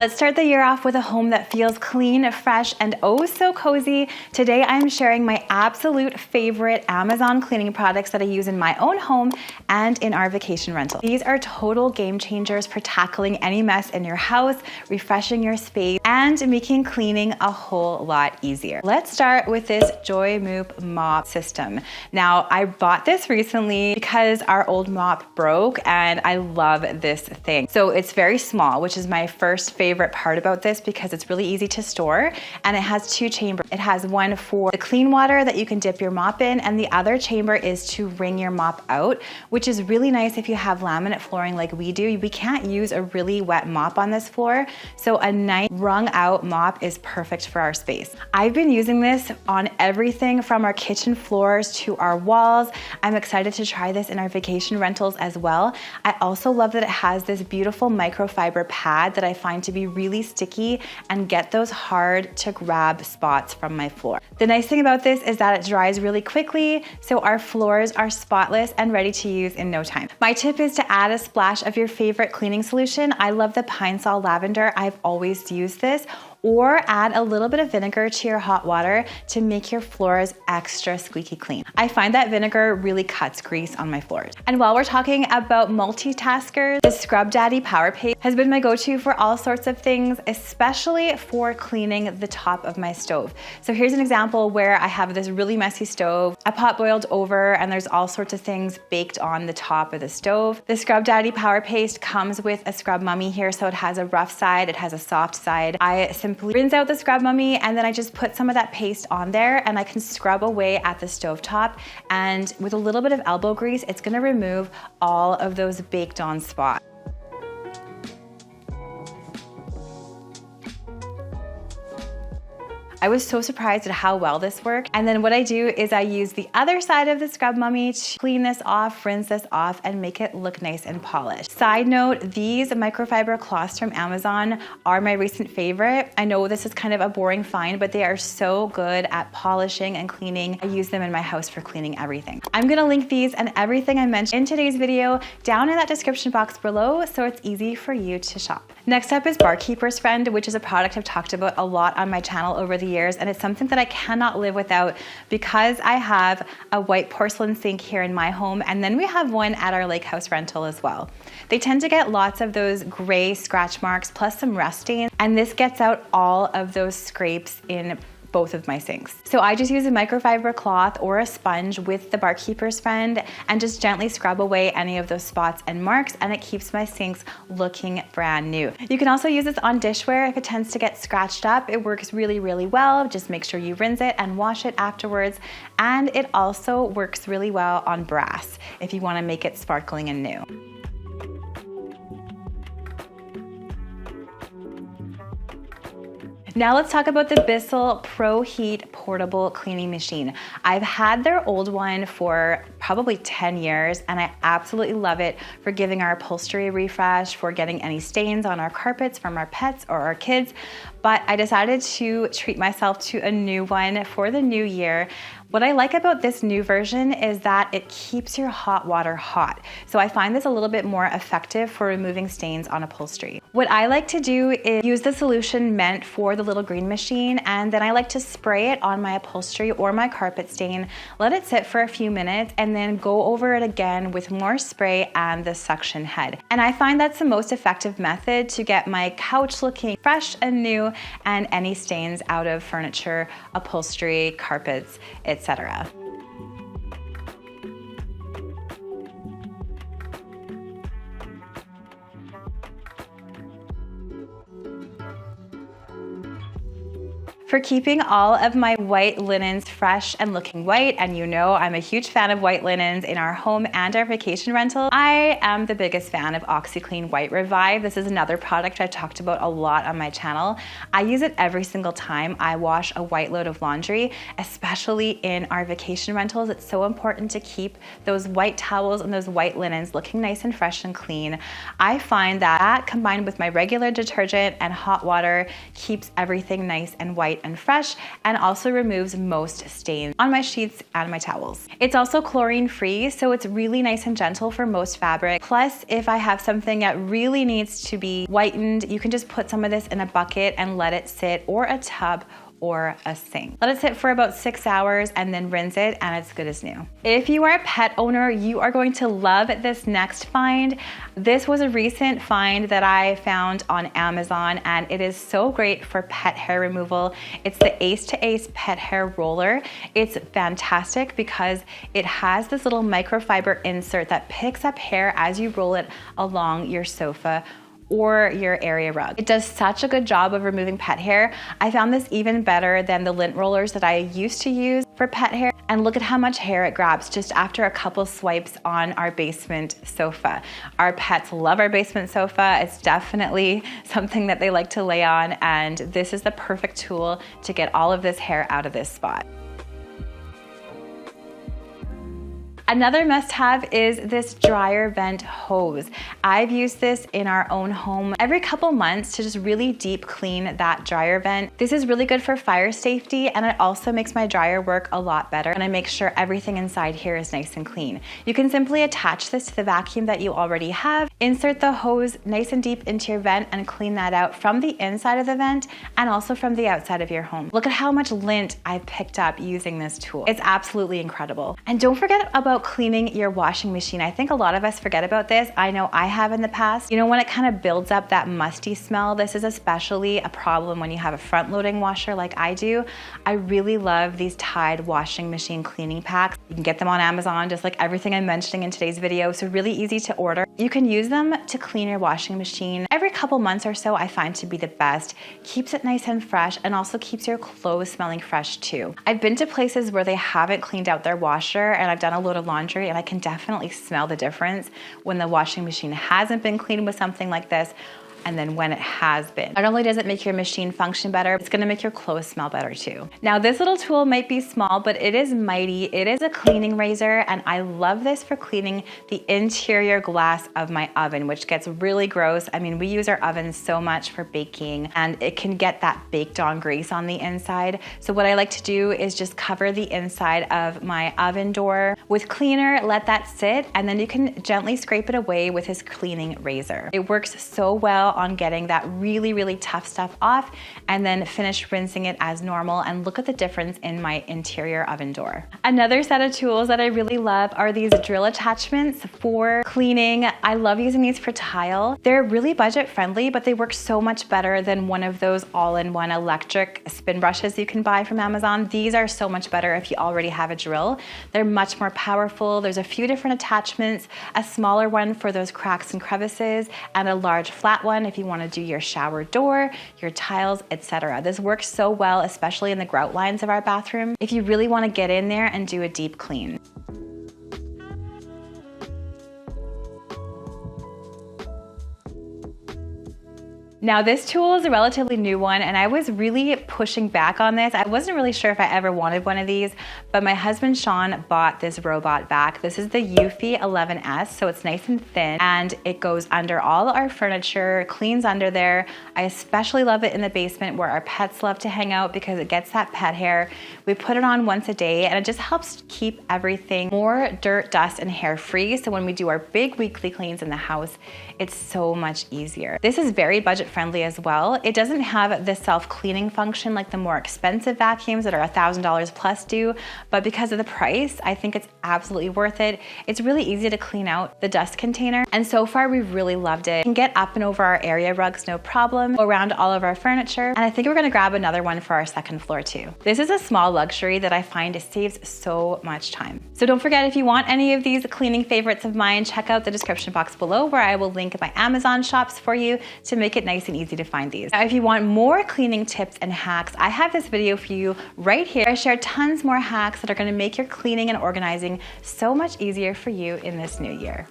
Let's start the year off with a home that feels clean, fresh, and oh so cozy. Today I'm sharing my absolute favorite Amazon cleaning products that I use in my own home and in our vacation rental. These are total game changers for tackling any mess in your house, refreshing your space, and making cleaning a whole lot easier. Let's start with this Joy Mop mop system. Now, I bought this recently because our old mop broke and I love this thing. So it's very small, which is my first favorite part about this because it's really easy to store, and it has two chambers. It has one for the clean water that you can dip your mop in, and the other chamber is to wring your mop out, which is really nice if you have laminate flooring like we do. We can't use a really wet mop on this floor, so a nice wrung out mop is perfect for our space. I've been using this on everything from our kitchen floors to our walls. I'm excited to try this in our vacation rentals as well. I also love that it has this beautiful microfiber pad that I find to be really sticky and get those hard to grab spots from my floor. The nice thing about this is that it dries really quickly, so our floors are spotless and ready to use in no time. My tip is to add a splash of your favorite cleaning solution. I love the Pine Sol Lavender. I've always used this. Or add a little bit of vinegar to your hot water to make your floors extra squeaky clean. I find that vinegar really cuts grease on my floors. And while we're talking about multitaskers, the Scrub Daddy Power Paste has been my go-to for all sorts of things, especially for cleaning the top of my stove. So here's an example where I have this really messy stove, a pot boiled over, and there's all sorts of things baked on the top of the stove. The Scrub Daddy Power Paste comes with a scrub mummy here, so it has a rough side, it has a soft side. I simply rinse out the scrub mummy and then I just put some of that paste on there and I can scrub away at the stovetop, and with a little bit of elbow grease, it's gonna remove all of those baked on spots. I was so surprised at how well this worked. And then what I do is I use the other side of the scrub mummy to clean this off, rinse this off, and make it look nice and polished. Side note, these microfiber cloths from Amazon are my recent favorite. I know this is kind of a boring find, but they are so good at polishing and cleaning. I use them in my house for cleaning everything. I'm gonna link these and everything I mentioned in today's video down in that description box below, so it's easy for you to shop. Next up is Barkeeper's Friend, which is a product I've talked about a lot on my channel over the years, and it's something that I cannot live without because I have a white porcelain sink here in my home, and then we have one at our lake house rental as well. They tend to get lots of those gray scratch marks plus some rust stains, and this gets out all of those scrapes in both of my sinks. So I just use a microfiber cloth or a sponge with the Barkeeper's Friend and just gently scrub away any of those spots and marks, and it keeps my sinks looking brand new. You can also use this on dishware if it tends to get scratched up. It works really, really well. Just make sure you rinse it and wash it afterwards. And it also works really well on brass if you want to make it sparkling and new. Now let's talk about the Bissell Pro Heat Portable Cleaning Machine. I've had their old one for probably 10 years and I absolutely love it for giving our upholstery a refresh, for getting any stains on our carpets from our pets or our kids. But I decided to treat myself to a new one for the new year. What I like about this new version is that it keeps your hot water hot. So I find this a little bit more effective for removing stains on upholstery. What I like to do is use the solution meant for the little green machine, and then I like to spray it on my upholstery or my carpet stain, let it sit for a few minutes, and then go over it again with more spray and the suction head. And I find that's the most effective method to get my couch looking fresh and new and any stains out of furniture, upholstery, carpets, etc. For keeping all of my white linens fresh and looking white, and you know I'm a huge fan of white linens in our home and our vacation rental, I am the biggest fan of OxiClean White Revive. This is another product I've talked about a lot on my channel. I use it every single time I wash a white load of laundry, especially in our vacation rentals. It's so important to keep those white towels and those white linens looking nice and fresh and clean. I find that combined with my regular detergent and hot water keeps everything nice and white light and fresh, and also removes most stains on my sheets and my towels. It's also chlorine free, so it's really nice and gentle for most fabric. Plus, if I have something that really needs to be whitened, you can just put some of this in a bucket and let it sit, or a tub, or a sink. Let it sit for about 6 hours and then rinse it, and it's good as new. If you are a pet owner, you are going to love this next find. This was a recent find that I found on Amazon, and it is so great for pet hair removal. It's the Ace to Ace pet hair roller. It's fantastic because it has this little microfiber insert that picks up hair as you roll it along your sofa or your area rug. It does such a good job of removing pet hair. I found this even better than the lint rollers that I used to use for pet hair. And look at how much hair it grabs just after a couple swipes on our basement sofa. Our pets love our basement sofa. It's definitely something that they like to lay on, and this is the perfect tool to get all of this hair out of this spot. Another must-have is this dryer vent hose. I've used this in our own home every couple months to just really deep clean that dryer vent. This is really good for fire safety, and it also makes my dryer work a lot better, and I make sure everything inside here is nice and clean. You can simply attach this to the vacuum that you already have, insert the hose nice and deep into your vent, and clean that out from the inside of the vent and also from the outside of your home. Look at how much lint I've picked up using this tool. It's absolutely incredible. And don't forget about cleaning your washing machine. I think a lot of us forget about this. I know I have in the past. You know, when it kind of builds up that musty smell, this is especially a problem when you have a front-loading washer like I do. I really love these Tide washing machine cleaning packs. You can get them on Amazon, just like everything I'm mentioning in today's video, so really easy to order. You can use them to clean your washing machine every couple months or so. I find to be the best. Keeps it nice and fresh, and also keeps your clothes smelling fresh too. I've been to places where they haven't cleaned out their washer, and I've done a load of laundry, and I can definitely smell the difference when the washing machine hasn't been cleaned with something like this, and then when it has been. Not only does it make your machine function better, it's gonna make your clothes smell better too. Now, this little tool might be small, but it is mighty. It is a cleaning razor, and I love this for cleaning the interior glass of my oven, which gets really gross. I mean, we use our ovens so much for baking, and it can get that baked on grease on the inside. So what I like to do is just cover the inside of my oven door with cleaner, let that sit, and then you can gently scrape it away with this cleaning razor. It works so well on getting that really, really tough stuff off, and then finish rinsing it as normal, and look at the difference in my interior oven door. Another set of tools that I really love are these drill attachments for cleaning. I love using these for tile. They're really budget friendly, but they work so much better than one of those all-in-one electric spin brushes you can buy from Amazon. These are so much better if you already have a drill. They're much more powerful. There's a few different attachments, a smaller one for those cracks and crevices, and a large flat one if you want to do your shower door, your tiles, etc. This works so well, especially in the grout lines of our bathroom, if you really want to get in there and do a deep clean. Now, this tool is a relatively new one, and I was really pushing back on this. I wasn't really sure if I ever wanted one of these, but my husband Sean bought this robot vac. This is the Eufy 11S, so it's nice and thin, and it goes under all our furniture, cleans under there. I especially love it in the basement where our pets love to hang out because it gets that pet hair. We put it on once a day, and it just helps keep everything more dirt, dust, and hair free. So when we do our big weekly cleans in the house, it's so much easier. This is very budget friendly as well. It doesn't have the self-cleaning function like the more expensive vacuums that are $1,000 plus do, but because of the price, I think it's absolutely worth it. It's really easy to clean out the dust container, and so far we've really loved it. You can get up and over our area rugs no problem, go around all of our furniture, and I think we're gonna grab another one for our second floor too. This is a small luxury that I find saves so much time. So don't forget, if you want any of these cleaning favorites of mine, check out the description box below where I will link my Amazon shops for you to make it nice and easy to find these. Now, if you want more cleaning tips and hacks, I have this video for you right here. I share tons more hacks that are gonna make your cleaning and organizing so much easier for you in this new year.